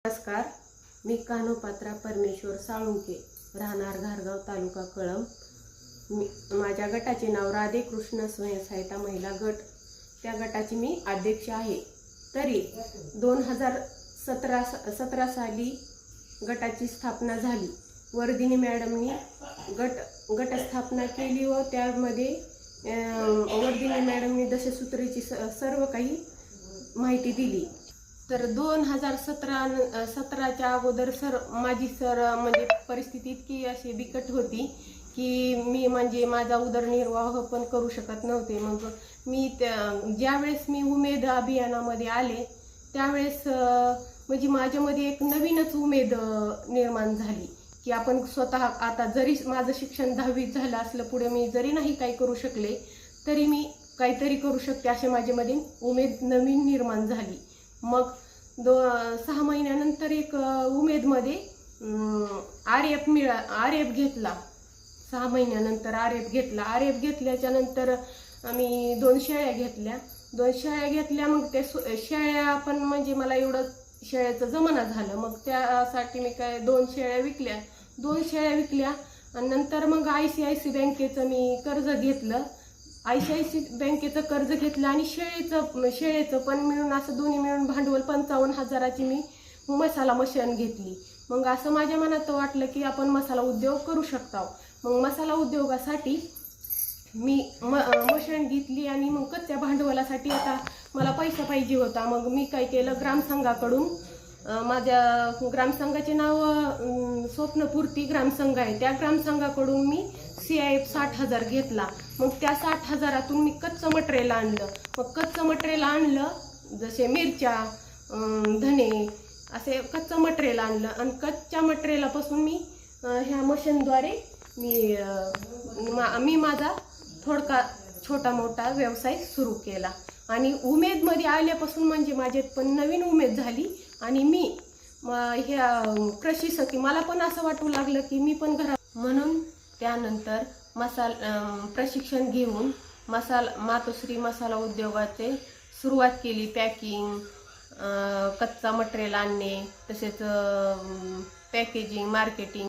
नमस्कार, मी कान्होपात्रा परमेश्वर साळुंके, राहणार घारगाव, तालुका कळंब। माझ्या गटाचे नाव राधे कृष्ण स्वयंसहायता महिला गट, त्या गटाची मी अध्यक्ष आहे। तरी 2017 साली गटाची स्थापना झाली। वर्धिनी मॅडमनी गट स्थापना केली व त्यामध्ये वर्धिनी मॅडमनी दशसूत्रीची सर्व काही माहिती दिली। तर 2017च्या अगोदर माझी म्हणजे परिस्थिती इतकी अशी बिकट होती की मी म्हणजे माझा उदरनिर्वाह पण करू शकत नव्हते। मग मी ज्यावेळेस मी उमेद अभियानामध्ये आले त्यावेळेस म्हणजे माझ्यामध्ये एक नवीनच उमेद निर्माण झाली की आपण स्वतः आता जरी माझं शिक्षण 10वी झालं असलं, पुढे मी जरी नाही काही करू शकले तरी मी काहीतरी करू शकते असे माझ्यामध्ये उमेद नवीन निर्माण झाली। मग 6 महिन्यानंतर एक उमेदमध्ये आरएफ घेतला। 6 महिन्यानंतर आरएफ घेतल्याच्या नंतर आम्ही 2 शेळ्या घेतल्या। मग त्या शेळ्या पण म्हणजे मला एवढं शेळ्याचं जमाना झालं। मग त्यासाठी मी काय 2 शेळ्या विकल्या आणि नंतर मग ICICI बँकेचं मी कर्ज घेतलं। ICICI बँकेचं कर्ज घेतलं आणि शेळेचं पण मिळून असं दोन्ही मिळून भांडवल 55,000ची मी मसाला मशीन घेतली। मग असं माझ्या मनात वाटलं की आपण मसाला उद्योग करू शकतो। मग मसाला उद्योगासाठी मी मशीन घेतली आणि मग कच्च्या भांडवलासाठी आता मला पैसा पाहिजे होता। मग मी काय केलं, ग्रामसंघाकडून माझ्या ग्रामसंघाचे नाव स्वप्नपूर्ती ग्रामसंघ आहे, त्या ग्रामसंघाकडून मी CIF 60,000 घेतला। मग त्या 60,000तून मी कच्चं मटेरियल आणलं। मग कच्चं मटेरियल आणलं, जसे मिरच्या, धने असे कच्चं मटेरियल आणलं आणि कच्च्या मटेरियलापासून मी ह्या मशीनद्वारे मी माझा छोटा मोठा व्यवसाय सुरू केला। आणि उमेदमध्ये आल्यापासून म्हणजे माझ्यात पण नवीन उमेद झाली आणि मी ह्या कृषी सखी मला पण असं वाटू लागलं की मी पण घरात, म्हणून त्यानंतर प्रशिक्षण घेऊन मातोश्री मसाला उद्योगाचे सुरुवात केली। पॅकिंग, कच्चा मटेरियल आणणे, तसेच पॅकेजिंग, मार्केटिंग